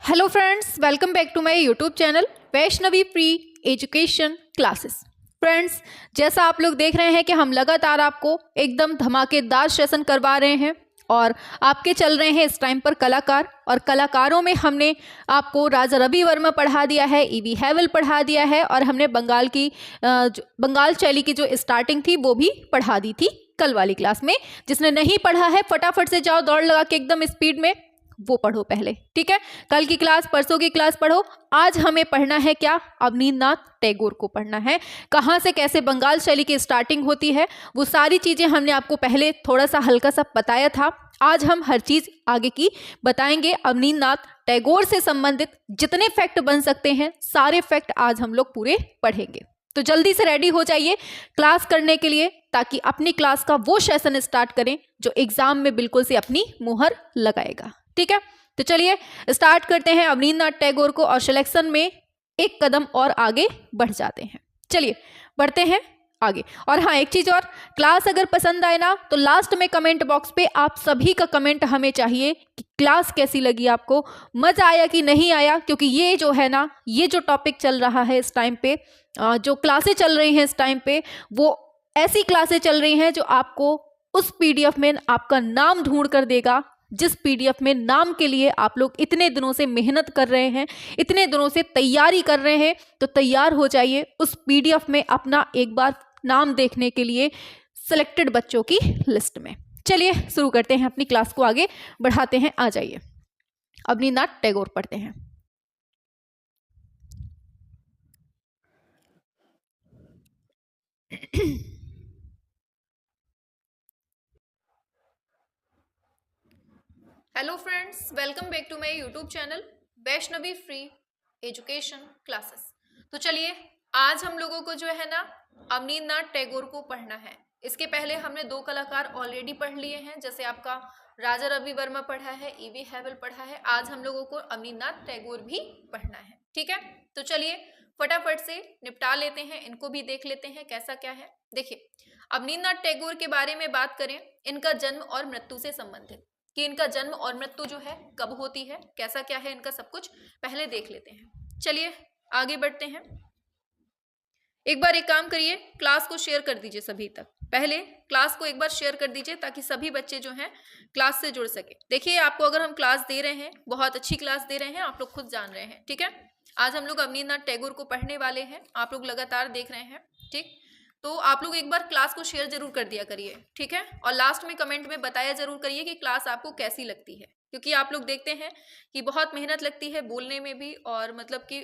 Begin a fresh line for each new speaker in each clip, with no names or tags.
Hello friends, welcome back to my YouTube channel Vaishnavi free education classes. Friends, जैसा आप लोग देख रहे हैं कि हम लगातार आपको एकदम धमाकेदार सेशन करवा रहे हैं और आपके चल रहे हैं इस टाइम पर कलाकार। और कलाकारों में हमने आपको राजा रवि वर्मा पढ़ा दिया है, ईवी हैवल पढ़ा दिया है और हमने बंगाल शैली की जो स्टार्टिंग थी वो भी पढ़ा दी थी कल वाली क्लास में। जिसने नहीं पढ़ा है फटाफट से जाओ, दौड़ लगा के एकदम स्पीड में वो पढ़ो पहले, ठीक है। कल की क्लास, परसों की क्लास पढ़ो। आज हमें पढ़ना है क्या? अवनींद्रनाथ टैगोर को पढ़ना है। कहाँ से कैसे बंगाल शैली की स्टार्टिंग होती है वो सारी चीजें हमने आपको पहले थोड़ा सा हल्का सा बताया था। आज हम हर चीज आगे की बताएंगे। अवनींद्रनाथ टैगोर से संबंधित जितने फैक्ट बन सकते हैं सारे फैक्ट आज हम लोग पूरे पढ़ेंगे। तो जल्दी से रेडी हो जाइए क्लास करने के लिए, ताकि अपनी क्लास का वो सेशन स्टार्ट करें जो एग्जाम में बिल्कुल से अपनी मुहर लगाएगा, ठीक है। तो चलिए स्टार्ट करते हैं अवनींद्रनाथ टैगोर को और सिलेक्शन में एक कदम और आगे बढ़ जाते हैं। चलिए बढ़ते हैं आगे। और हाँ, एक चीज और, क्लास अगर पसंद आए ना तो लास्ट में कमेंट बॉक्स पे आप सभी का कमेंट हमें चाहिए कि क्लास कैसी लगी, आपको मजा आया कि नहीं आया। क्योंकि ये जो है ना, ये जो टॉपिक चल रहा है इस टाइम पे, जो क्लासें चल रही हैं इस टाइम पे, वो ऐसी क्लासें चल रही हैं जो आपको उस पीडीएफ में आपका नाम ढूंढ कर देगा, जिस पीडीएफ में नाम के लिए आप लोग इतने दिनों से मेहनत कर रहे हैं, इतने दिनों से तैयारी कर रहे हैं। तो तैयार हो जाइए उस पीडीएफ में अपना एक बार नाम देखने के लिए सिलेक्टेड बच्चों की लिस्ट में। चलिए शुरू करते हैं, अपनी क्लास को आगे बढ़ाते हैं। आ जाइए, अवनींद्रनाथ टैगोर पढ़ते हैं। Hello friends, welcome back to my YouTube channel Vaishnavi free education classes. तो चलिए आज हम लोगों को जो है ना अवनींद्रनाथ टैगोर को पढ़ना है। इसके पहले हमने दो कलाकार ऑलरेडी पढ़ लिए हैं, जैसे आपका राजा रवि वर्मा पढ़ा है, ईवी हैवल पढ़ा है। आज हम लोगों को अवनींद्रनाथ टैगोर भी पढ़ना है, ठीक है। तो चलिए फटाफट से निपटा लेते हैं, इनको भी देख लेते हैं कैसा क्या है। देखिए, अवनींद्रनाथ टैगोर के बारे में बात करें, इनका जन्म और मृत्यु से संबंधित, कि इनका जन्म और मृत्यु जो है कब होती है, कैसा क्या है इनका, सब कुछ पहले देख लेते हैं। चलिए आगे बढ़ते हैं। एक बार एक काम करिए, क्लास को शेयर कर दीजिए सभी तक। पहले क्लास को एक बार शेयर कर दीजिए ताकि सभी बच्चे जो हैं क्लास से जुड़ सके। देखिए, आपको अगर हम क्लास दे रहे हैं, बहुत अच्छी क्लास दे रहे हैं, आप लोग खुद जान रहे हैं, ठीक है। आज हम लोग अवनींद्रनाथ टैगोर को पढ़ने वाले हैं, आप लोग लगातार देख रहे हैं, ठीक। तो आप लोग एक बार क्लास को शेयर जरूर कर दिया करिए, ठीक है। और लास्ट में कमेंट में बताया जरूर करिए कि क्लास आपको कैसी लगती है, क्योंकि आप लोग देखते हैं कि बहुत मेहनत लगती है बोलने में भी, और मतलब कि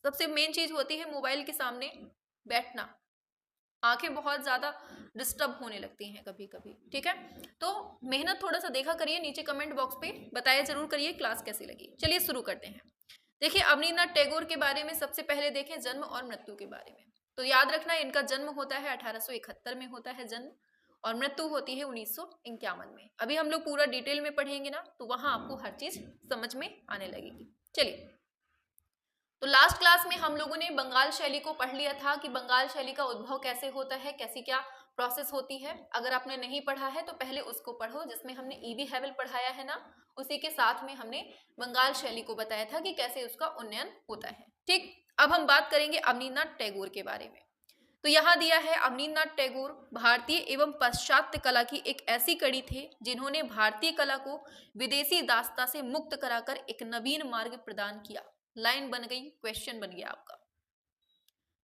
सबसे मेन चीज होती है मोबाइल के सामने बैठना, आंखें बहुत ज्यादा डिस्टर्ब होने लगती हैं कभी कभी, ठीक है। तो मेहनत थोड़ा सा देखा करिए, नीचे कमेंट बॉक्स पे बताया जरूर करिए क्लास कैसी लगी। चलिए शुरू करते हैं। देखिए, अवनींद्रनाथ टैगोर के बारे में सबसे पहले देखें जन्म और मृत्यु के बारे में। तो याद रखना, इनका जन्म होता है 1871 में होता है जन्म, और मृत्यु होती है 1951 में। अभी हम लोग पूरा डिटेल में पढ़ेंगे ना, तो वहां आपको हर चीज समझ में आने लगेगी। चलिए, तो लास्ट क्लास में हम लोगों ने बंगाल शैली को पढ़ लिया था कि बंगाल शैली का उद्भव कैसे होता है, कैसी क्या प्रोसेस होती है। अगर आपने नहीं पढ़ा है तो पहले उसको पढ़ो, जिसमें हमने ईवी हैवल पढ़ाया है ना, उसी के साथ में हमने बंगाल शैली को बताया था कि कैसे उसका उन्नयन होता है, ठीक। अब हम बात करेंगे अवनींद्रनाथ टैगोर के बारे में। तो यहाँ दिया है, अवनींद्रनाथ टैगोर भारतीय एवं पाश्चात्य कला की एक ऐसी कड़ी थे जिन्होंने भारतीय कला को विदेशी दास्ता से मुक्त कराकर एक नवीन मार्ग प्रदान किया। लाइन बन गई, क्वेश्चन बन गया आपका।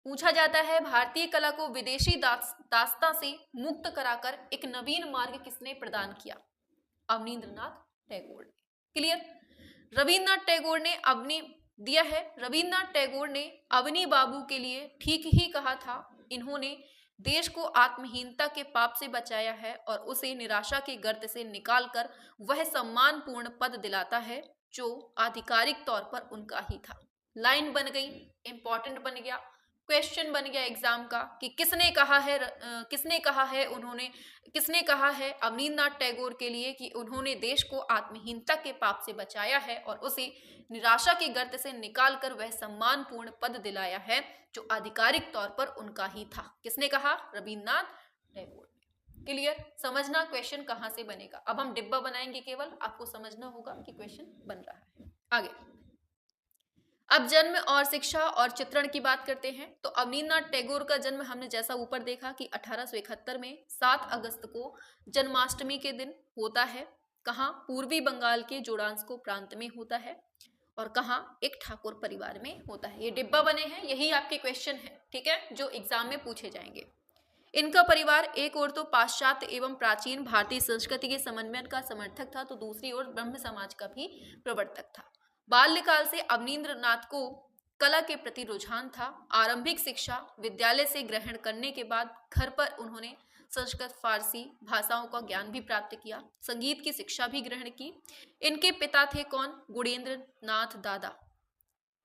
पूछा जाता है, भारतीय कला को विदेशी दास्ता से मुक्त कराकर एक नवीन मार्ग किसने प्रदान किया? अवनींद्रनाथ टैगोर ने। क्लियर? रविन्द्रनाथ टैगोर ने दिया है, रविन्द्रनाथ टैगोर ने अवनी बाबू के लिए ठीक ही कहा था। इन्होंने देश को आत्महीनता के पाप से बचाया है और उसे निराशा के गर्त से निकालकर वह सम्मानपूर्ण पद दिलाता है जो आधिकारिक तौर पर उनका ही था। लाइन बन गई, इंपॉर्टेंट बन गया, क्वेश्चन बन गया एग्जाम का कि किसने कहा है अवनींद्रनाथ टैगोर के लिए कि उन्होंने देश को आत्महीनता के पाप से बचाया है और उसे निराशा के गर्त से निकालकर वह सम्मानपूर्ण पद दिलाया है जो आधिकारिक तौर पर उनका ही था। किसने कहा? रविन्द्रनाथ टैगोर। क्लियर? समझना क्वेश्चन कहाँ से बनेगा। अब हम डिब्बा बनाएंगे, केवल आपको समझना होगा कि क्वेश्चन बन रहा है। आगे अब जन्म और शिक्षा और चित्रण की बात करते हैं। तो अवनींद्रनाथ टैगोर का जन्म हमने जैसा ऊपर देखा कि 1871 में 7 अगस्त को जन्माष्टमी के दिन होता है। कहाँ? पूर्वी बंगाल के जोड़ांस्को प्रांत में होता है। और कहाँ? एक ठाकुर परिवार में होता है। ये डिब्बा बने हैं, यही आपके क्वेश्चन है, ठीक है, जो एग्जाम में पूछे जाएंगे। इनका परिवार एक ओर तो पाश्चात्य एवं प्राचीन भारतीय संस्कृति के समन्वय का समर्थक था, तो दूसरी ओर ब्रह्म समाज का भी प्रवर्तक था। बाल्यकाल से अवनींद्रनाथ को कला के प्रति रुझान था। आरंभिक शिक्षा विद्यालय से ग्रहण करने के बाद घर पर उन्होंने संस्कृत फारसी भाषाओं का ज्ञान भी प्राप्त किया, संगीत की शिक्षा भी ग्रहण की। इनके पिता थे कौन? गुणेंद्र नाथ दादा,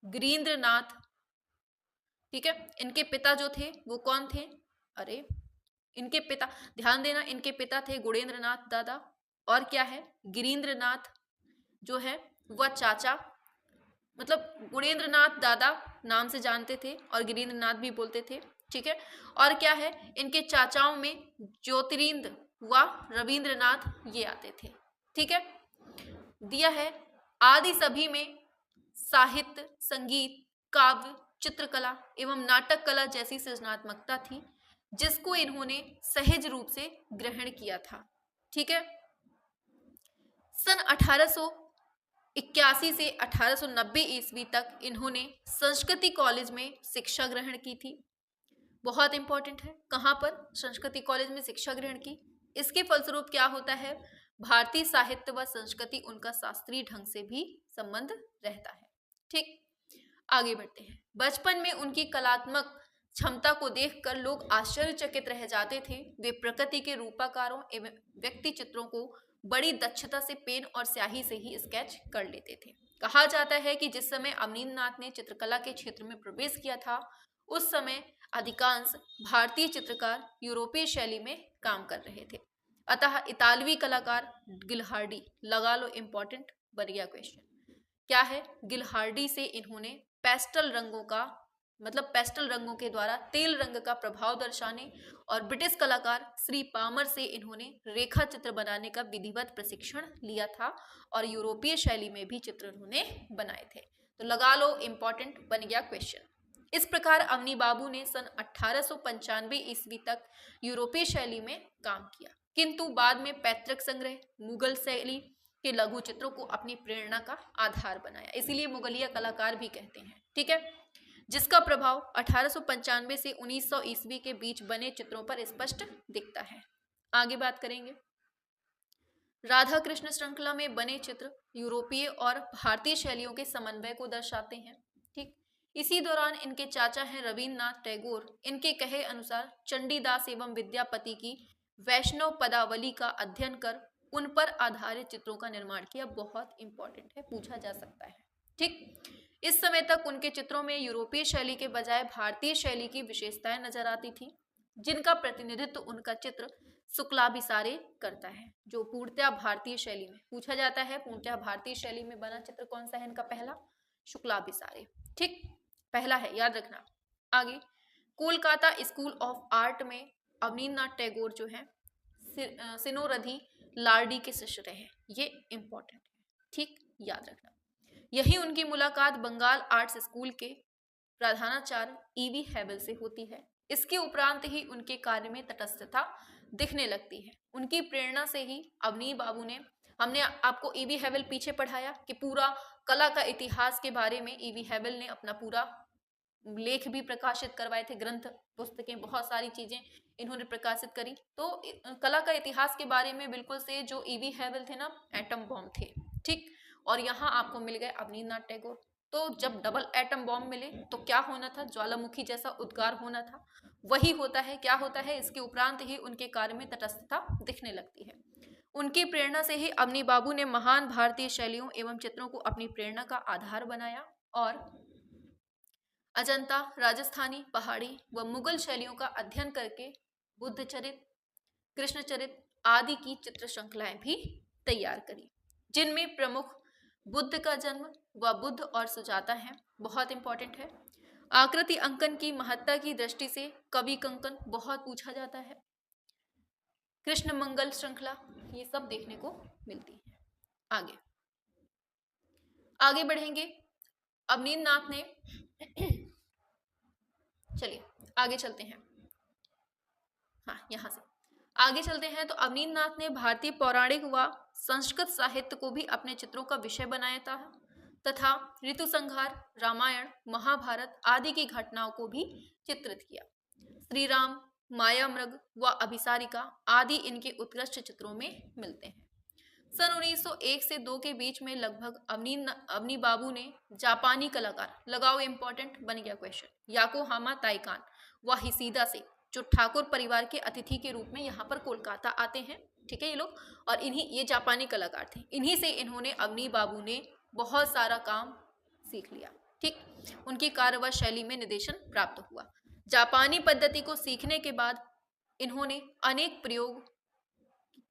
गिरीन्द्रनाथ, ठीक है। इनके पिता जो थे वो कौन थे? अरे इनके पिता, ध्यान देना, इनके पिता थे गुणेंद्रनाथ दादा और क्या है? गिरीन्द्रनाथ जो है वह चाचा, मतलब गुणेंद्रनाथ दादा नाम से जानते थे और गिरीन्द्रनाथ भी बोलते थे, ठीक है। और क्या है? इनके चाचाओं में ज्योतिरिंद्र व रविंद्रनाथ ये आते थे, ठीक है। दिया है आदि सभी में साहित्य, संगीत, काव्य, चित्रकला एवं नाटक कला जैसी सृजनात्मकता थी, जिसको इन्होंने सहज रूप से ग्रहण किया था, ठीक है। सन 1881 से 1890 ईस्वी तक इन्होंने संस्कृति कॉलेज में शिक्षा ग्रहण की थी। बहुत इंपॉर्टेंट है, कहाँ पर? संस्कृति कॉलेज में शिक्षा ग्रहण की। इसके फलस्वरूप क्या होता है? भारतीय साहित्य व संस्कृति उनका शास्त्रीय ढंग से भी संबंध रहता है, ठीक। आगे बढ़ते हैं। बचपन में उनकी कलात्मक क्षमता को देखकर लोग आश्चर्यचकित रह जाते थे। वे प्रकृति के रूपाकारों एवं व्यक्ति चित्रों को बड़ी दक्षता से पेन और स्याही से ही स्केच कर लेते थे। कहा जाता है कि जिस समय अवनींद्रनाथ ने चित्रकला के क्षेत्र में प्रवेश किया था, उस समय अधिकांश भारतीय चित्रकार यूरोपीय शैली में काम कर रहे थे। अतः इतालवी कलाकार गिलहार्डी, लगा लो, इंपॉर्टेंट बन गया क्वेश्चन, क्या है? गिलहार्डी से इन्होंने पेस्टल रंगों का, मतलब पेस्टल रंगों के द्वारा तेल रंग का प्रभाव दर्शाने, और ब्रिटिश कलाकार श्री पामर से इन्होंने रेखा चित्र बनाने का विधिवत प्रशिक्षण लिया था और यूरोपीय शैली में भी चित्र उन्होंने बनाए थे। तो लगा लो, इंपॉर्टेंट बन गया क्वेश्चन। इस प्रकार अवनी बाबू ने सन 1895 ईस्वी तक यूरोपीय शैली में काम किया, किंतु बाद में पैतृक संग्रह मुगल शैली के लघु चित्रों को अपनी प्रेरणा का आधार बनाया, इसीलिए मुगलिया कलाकार भी कहते हैं, ठीक है, जिसका प्रभाव 1895 से 1900 ईस्वी के बीच बने चित्रों पर स्पष्ट दिखता है। आगे बात करेंगे। राधा कृष्ण श्रृंखला में बने चित्र यूरोपीय और भारतीय शैलियों के समन्वय को दर्शाते हैं, ठीक। इसी दौरान इनके चाचा हैं रविन्द्रनाथ टैगोर, इनके कहे अनुसार चंडीदास एवं विद्यापति की वैष्णव पदावली का अध्ययन कर उन पर आधारित चित्रों का निर्माण किया। बहुत इंपॉर्टेंट है, पूछा जा सकता है, ठीक। इस समय तक उनके चित्रों में यूरोपीय शैली के बजाय भारतीय शैली की विशेषताएं नजर आती थी, जिनका प्रतिनिधित्व उनका चित्र शुक्लाभिसारे करता है, जो पूर्णतः भारतीय शैली में पूछा जाता है। पूर्णतः भारतीय शैली में बना चित्र कौन सा है? इनका पहला शुक्लाभिसारे, ठीक, पहला है, याद रखना। आगे, कोलकाता स्कूल ऑफ आर्ट में अवनींद्रनाथ टैगोर जो है सिनोरधी लार्डी के शिष्य रहे, ये इंपॉर्टेंट है, ठीक, याद रखना। यही उनकी मुलाकात बंगाल आर्ट्स स्कूल के प्रधानाचार्य ईवी हेबल से होती है। इसके उपरांत ही उनके कार्य में तटस्थता दिखने लगती है। उनकी प्रेरणा से ही अवनी बाबू ने, हमने आपको ईवी हेबल पीछे पढ़ाया कि पूरा कला का इतिहास के बारे में ईवी हेबल ने अपना पूरा लेख भी प्रकाशित करवाए थे, ग्रंथ पुस्तकें, बहुत सारी चीजें इन्होंने प्रकाशित करी। तो कला का इतिहास के बारे में बिल्कुल से जो ईवी हेबल थे ना, एटम बॉम्ब थे, ठीक। और यहाँ आपको मिल गए अवनींद्रनाथ टैगोर। तो जब डबल एटम बॉम्ब मिले तो क्या होना था? ज्वालामुखी जैसा उद्गार होना था, वही होता है। क्या होता है? इसके उपरांत ही उनके कार्य में तटस्थता दिखने लगती है। उनकी प्रेरणा से ही अवनी बाबू ने महान भारतीय शैलियों एवं चित्रों को अपनी प्रेरणा का आधार बनाया और अजंता, राजस्थानी, पहाड़ी व मुगल शैलियों का अध्ययन करके बुद्ध चरित, कृष्ण चरित आदि की चित्र श्रृंखलाएं भी तैयार करी, जिनमें प्रमुख बुद्ध का जन्म व बुद्ध और सुजाता हैं। बहुत इंपॉर्टेंट है। आकृति अंकन की महत्ता की दृष्टि से कवि कंकन बहुत पूछा जाता है। कृष्ण मंगल श्रृंखला, ये सब देखने को मिलती है। आगे बढ़ेंगे। अवनींद्रनाथ ने चलिए आगे चलते हैं, हाँ यहाँ से आगे चलते हैं। तो अवनींद्रनाथ ने भारतीय पौराणिक व संस्कृत साहित्य को भी अपने चित्रों का विषय बनाया था तथा ऋतु संहार, रामायण, महाभारत आदि की घटनाओं को भी चित्रित किया। श्री राम, माया मृग व अभिसारिका आदि इनके उत्कृष्ट चित्रों में मिलते हैं। सन 1901 से 2 के बीच में लगभग अवनी बाबू ने जापानी कलाकार, लगाओ इंपॉर्टेंट बन गया क्वेश्चन, याकोहामा ताइकान व हिसीदा से, जो ठाकुर परिवार के अतिथि के रूप में यहाँ पर कोलकाता आते हैं, ठीक है ये लोग, और ये जापानी कलाकार थे। इन्हीं से इन्होंने अवनी बाबू ने बहुत सारा काम सीख लिया, ठीक। उनकी कार्य व शैली में निर्देशन प्राप्त हुआ। जापानी पद्धति को सीखने के बाद इन्होंने अनेक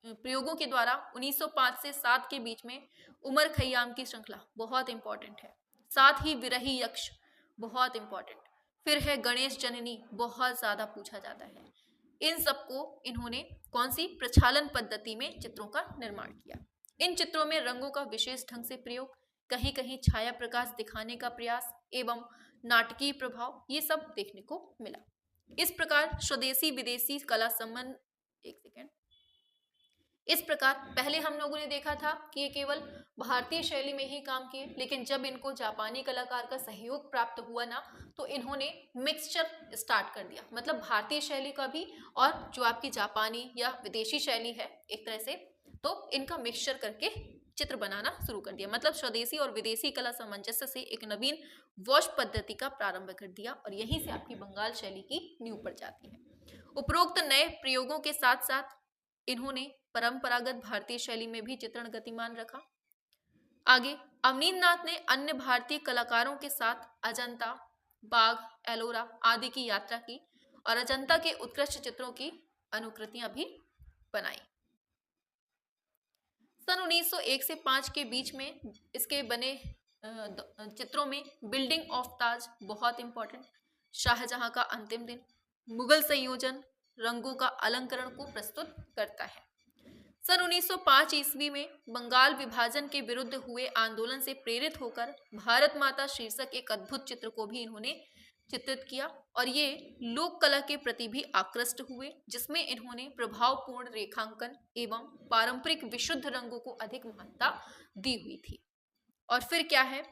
प्रयोगों के द्वारा 1905 से 7 के बीच में उमर खयाम की श्रृंखला, बहुत इंपॉर्टेंट है, साथ ही विरही यक्ष, बहुत इंपॉर्टेंट, फिर है गणेश जननी, बहुत ज्यादा पूछा जाता है। इन सबको इन्होंने कौन सी प्रक्षालन पद्धति में चित्रों का निर्माण किया। इन चित्रों में रंगों का विशेष ढंग से प्रयोग, कहीं कहीं छाया प्रकाश दिखाने का प्रयास एवं नाटकीय प्रभाव, ये सब देखने को मिला। इस प्रकार स्वदेशी विदेशी कला संबंध, एक सेकेंड, इस प्रकार पहले हम लोगों ने देखा था कि ये केवल भारतीय शैली में ही काम किए, लेकिन जब इनको जापानी कलाकार का सहयोग प्राप्त हुआ ना, तो इन्होंने मिक्सचर स्टार्ट कर दिया, मतलब भारतीय शैली का भी और जो आपकी जापानी या विदेशी शैली है एक तरह से, तो इनका मिक्सचर करके चित्र बनाना शुरू कर दिया। मतलब स्वदेशी और विदेशी कला सामंजस्य से एक नवीन वॉश पद्धति का प्रारंभ कर दिया, और यहीं से आपकी बंगाल शैली की नींव पड़ जाती है। उपरोक्त नए प्रयोगों के साथ साथ इन्होंने परंपरागत भारतीय शैली में भी चित्रण गतिमान रखा। आगे अवनींद्रनाथ ने अन्य भारतीय कलाकारों के साथ अजंता, बाघ, एलोरा आदि की यात्रा की और अजंता के उत्कृष्ट चित्रों की अनुकृतियां भी बनाई। सन 1901 से 5 के बीच में इसके बने चित्रों में बिल्डिंग ऑफ ताज, बहुत इंपॉर्टेंट, शाहजहां का अंतिम दिन, मुगल संयोजन, रंगों का अलंकरण को प्रस्तुत करता है। सन 1905 ईस्वी में बंगाल विभाजन के विरुद्ध हुए आंदोलन से प्रेरित होकर भारत माता शीर्षक एक अद्भुत चित्र को भी इन्होंने चित्रित किया, और ये लोक कला के प्रति भी आकृष्ट हुए, जिसमें इन्होंने प्रभावपूर्ण रेखांकन एवं पारंपरिक विशुद्ध रंगों को अधिक महत्ता दी हुई थी। और फिर क्या है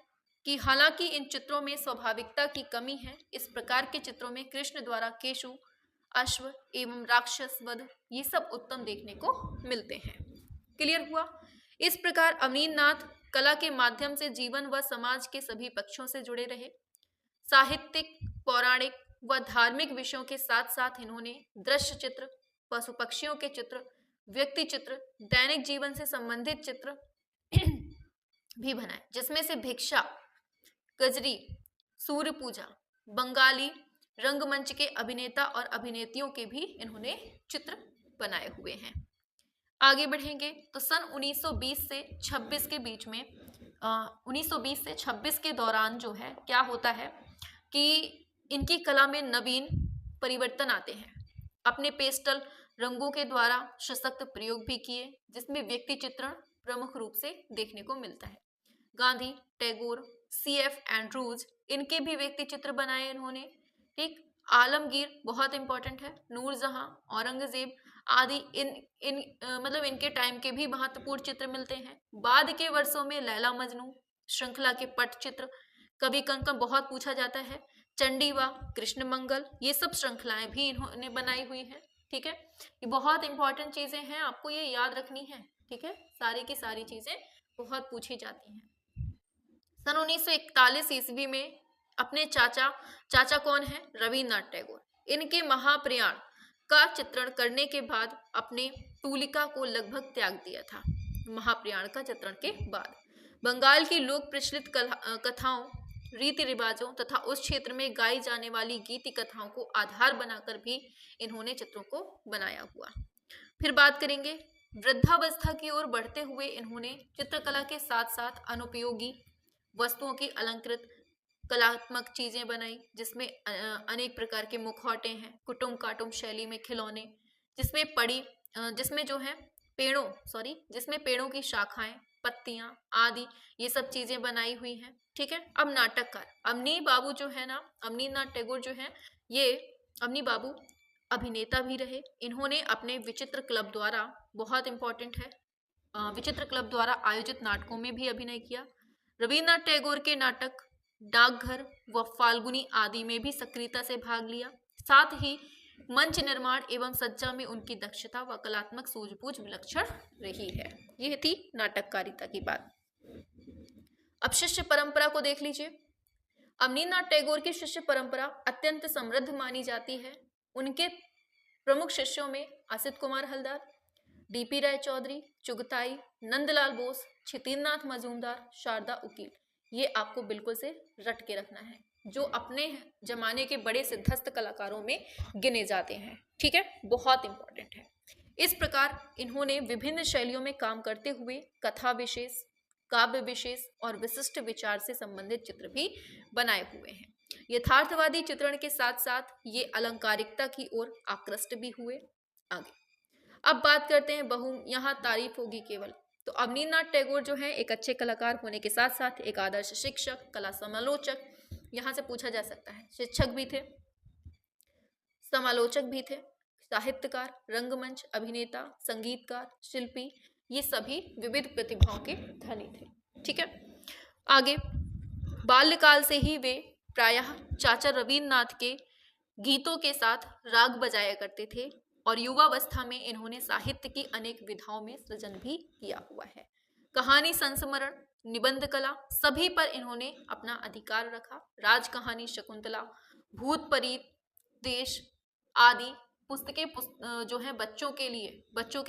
कि हालांकि इन चित्रों में स्वाभाविकता की कमी है, इस प्रकार के चित्रों में कृष्ण द्वारा केशु, अश्व एवं राक्षस वध, ये सब उत्तम देखने को मिलते हैं। क्लियर हुआ? इस प्रकार अवनींद्रनाथ कला के माध्यम से जीवन व समाज के सभी पक्षों से जुड़े रहे। साहित्यिक, पौराणिक व धार्मिक विषयों के साथ साथ इन्होंने दृश्य चित्र, पशु पक्षियों के चित्र, व्यक्ति चित्र, दैनिक जीवन से संबंधित चित्र भी बनाए, जिसमें से भिक्षा, गजरी, सूर्य पूजा, बंगाली रंगमंच के अभिनेता और अभिनेत्रियों के भी इन्होंने चित्र बनाए हुए हैं। आगे बढ़ेंगे तो सन 1920 से 26 के बीच में 1920 से 26 के दौरान जो है क्या होता है कि इनकी कला में नवीन परिवर्तन आते हैं। अपने पेस्टल रंगों के द्वारा सशक्त प्रयोग भी किए, जिसमें व्यक्ति चित्रण प्रमुख रूप से देखने को मिलता है। गांधी, टैगोर, CF एंड्रूज, इनके भी व्यक्ति चित्र बनाए इन्होंने, ठीक। आलमगीर बहुत इंपॉर्टेंट है, नूरजहां, औरंगजेब आदि मतलब इनके टाइम के भी महत्वपूर्ण चित्र मिलते हैं। बाद के वर्षों में लैला मजनू श्रृंखला के पट चित्र, कभी कंकण बहुत पूछा जाता है, चंडीवा, कृष्ण मंगल, ये सब श्रृंखलाएं भी इन्होंने बनाई हुई हैं, ठीक है। ये बहुत इंपॉर्टेंट चीजें हैं, आपको ये याद रखनी है, ठीक है। सारी की सारी चीजें बहुत पूछी जाती हैं। सन 1941 ईस्वी में अपने चाचा कौन है? रविन्द्रनाथ टैगोर, इनके महाप्रयाण का चित्रण करने के बाद अपने तूलिका को लगभग त्याग दिया था। महाप्रयाण का चित्रण के बाद बंगाल की लोक प्रचलित कथाओं, रीति रिवाजों तथा उस क्षेत्र में गाई जाने वाली गीति कथाओं को आधार बनाकर भी इन्होंने चित्रों को बनाया हुआ। फिर बात करेंगे वृद्धावस्था की ओर बढ़ते हुए इन्होंने चित्रकला के साथ साथ अनुपयोगी वस्तुओं की अलंकृत कलात्मक चीजें बनाई, जिसमें अनेक प्रकार के मुखौटे हैं, कुटुम काटुम शैली में खिलौने, जिसमें पेड़ों की शाखाएं, पत्तियां आदि ये सब चीजें बनाई हुई हैं। ठीक है। अब नाटककार अवनी बाबू जो है ना, अवनींद्रनाथ टैगोर जो है, ये अवनी बाबू अभिनेता भी रहे। इन्होंने अपने विचित्र क्लब द्वारा, बहुत इंपॉर्टेंट है, विचित्र क्लब द्वारा आयोजित नाटकों में भी अभिनय किया। रविन्द्रनाथ टैगोर के नाटक डाकघर व फाल्गुनी आदि में भी सक्रियता से भाग लिया। साथ ही मंच निर्माण एवं सज्जा में उनकी दक्षता व कलात्मक सूझबूझ विलक्षण रही है। यह थी नाटककारिता की बात। अब शिष्य परंपरा को देख लीजिए। अवनींद्रनाथ टैगोर की शिष्य परंपरा अत्यंत समृद्ध मानी जाती है। उनके प्रमुख शिष्यों में असित कुमार हलदर, डीपी राय चौधरी, चुगताई, नंदलाल बोस, क्षितिन्द्रनाथ मजूमदार, शारदा उकील, ये आपको बिल्कुल से रट के रखना है, जो अपने जमाने के बड़े सिद्धस्त कलाकारों में गिने जाते हैं। ठीक है, बहुत इंपॉर्टेंट है। इस प्रकार इन्होंने विभिन्न शैलियों में काम करते हुए कथा विशेष, काव्य विशेष और विशिष्ट विचार से संबंधित चित्र भी बनाए हुए हैं। यथार्थवादी चित्रण के साथ साथ ये अलंकारिकता की ओर आकृष्ट भी हुए। आगे अब बात करते हैं यहाँ तारीफ होगी केवल। तो अवनींद्रनाथ टैगोर जो है एक अच्छे कलाकार होने के साथ साथ एक आदर्श शिक्षक, कला समालोचक, यहाँ से पूछा जा सकता है, शिक्षक भी थे, समालोचक भी थे, साहित्यकार, रंगमंच, अभिनेता, संगीतकार, शिल्पी, ये सभी विविध प्रतिभाओं के धनी थे। ठीक है। आगे बाल्यकाल से ही वे प्रायः चाचा रविन्द्रनाथ के गीतों के साथ राग बजाया करते थे और युवावस्था में इन्होंने साहित्य की अनेक विधाओं में सृजन भी किया हुआ है। कहानी संस्मरण, निबंध कला, सभी पर इन्होंने अपना अधिकार रखा। राज कहानी, शकुंतला, भूत प्रेत, देश आदि पुस्तकें जो है बच्चों के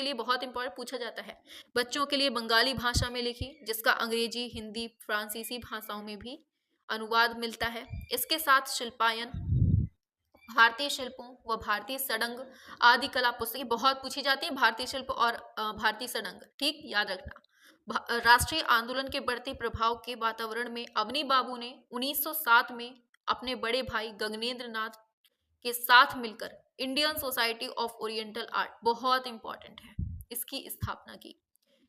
लिए बहुत इंपॉर्टेंट पूछा जाता है। बच्चों के लिए बंगाली भाषा में लिखी, जिसका अंग्रेजी, हिंदी, फ्रांसीसी भाषाओं में भी अनुवाद मिलता है। इसके साथ शिल्पायन, भारतीय शिल्पों व भारतीय सडंग आदि कला पुस्तकें बहुत पूछी जाती हैं। भारतीय शिल्प और भारतीय सडंग, ठीक याद रखना। राष्ट्रीय आंदोलन के बढ़ते प्रभाव के वातावरण में अवनी बाबू ने 1907 में अपने बड़े भाई गगनेंद्र नाथ के साथ मिलकर Indian society of oriental art, बहुत इंपॉर्टेंट है, इसकी स्थापना की।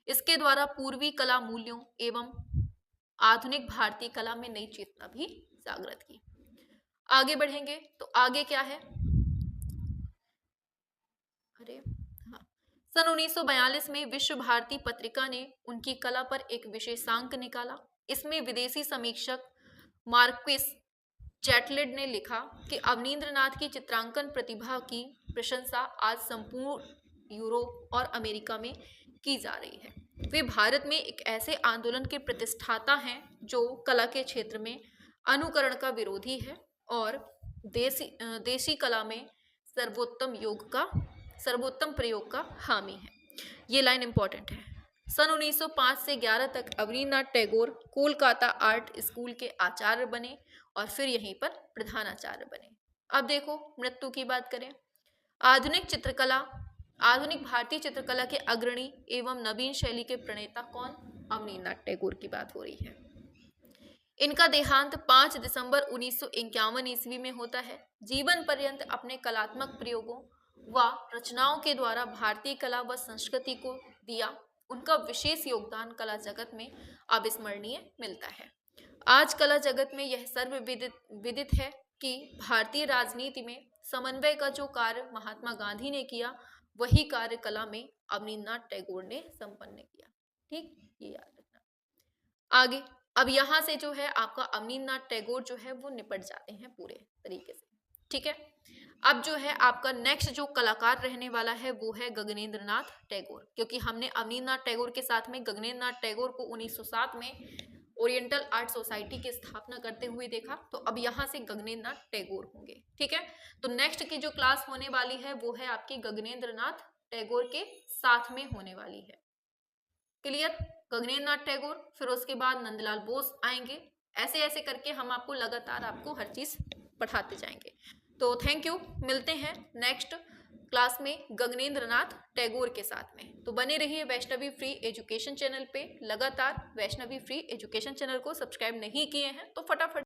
इसके द्वारा पूर्वी कला मूल्यों एवं आधुनिक भारतीय कला में नई चेतना भी जागृत की। आगे बढ़ेंगे तो आगे क्या है, सन 1942 में विश्व भारती पत्रिका ने उनकी कला पर एक विशेषांक निकाला। इसमें विदेशी समीक्षक मार्क्विस चैटलेड ने लिखा कि अवनींद्रनाथ की चित्रांकन प्रतिभा की प्रशंसा आज संपूर्ण यूरोप और अमेरिका में की जा रही है। वे भारत में एक ऐसे आंदोलन के प्रतिष्ठाता हैं जो कला के क्षेत्र में अनुकरण का विरोधी है और देशी कला में सर्वोत्तम प्रयोग का हामी है। ये लाइन इंपॉर्टेंट है। सन 1905 से 11 तक अवनींद्रनाथ टैगोर कोलकाता आर्ट स्कूल के आचार्य बने और फिर यहीं पर प्रधानाचार्य बने। अब देखो मृत्यु की बात करें। आधुनिक भारतीय चित्रकला के अग्रणी एवं नवीन शैली के प्रणेता कौन? अवनींद्रनाथ टैगोर की बात हो रही है। इनका देहांत 5 दिसंबर 1951 ईस्वी में होता है। जीवन पर्यंत अपने कलात्मक प्रयोगों व रचनाओं के द्वारा भारतीय कला व संस्कृति को दिया उनका विशेष योगदान कला जगत में अविस्मरणीय मिलता है। आज कला जगत में यह सर्वविदित है कि भारतीय राजनीति में समन्वय का जो कार्य महात्मा गांधी ने किया, वही कार्य कला में अवनींद्रनाथ टैगोर ने संपन्न किया। ठीक, ये याद रखना। आगे अब यहाँ से जो है आपका अवनींद्रनाथ टैगोर जो है वो निपट जाते हैं पूरे तरीके से। ठीक है, अब जो है आपका नेक्स्ट जो कलाकार रहने वाला है वो है गगनेंद्र नाथ टैगोर, क्योंकि हमने अवनींद्रनाथ टैगोर के साथ में गगनेंद्र नाथ टैगोर को 1907 में ओरिएंटल आर्ट सोसाइटी की स्थापना करते हुए देखा, तो अब यहाँ से गगनेंद्र नाथ टैगोर होंगे। ठीक है, तो नेक्स्ट की जो क्लास होने वाली है वो है आपकी गगनेंद्र नाथ टैगोर के साथ में होने वाली है। क्लियर? गगनेंद्र नाथ टैगोर, फिर उसके बाद नंदलाल बोस आएंगे। ऐसे ऐसे करके हम आपको लगातार आपको हर चीज पढ़ाते जाएंगे। तो थैंक यू, मिलते हैं नेक्स्ट क्लास में गगनेंद्र नाथ टैगोर के साथ में। तो बने रहिए वैष्णवी फ्री एजुकेशन चैनल पे लगातार। वैष्णवी फ्री एजुकेशन चैनल को सब्सक्राइब नहीं किए हैं तो फटाफट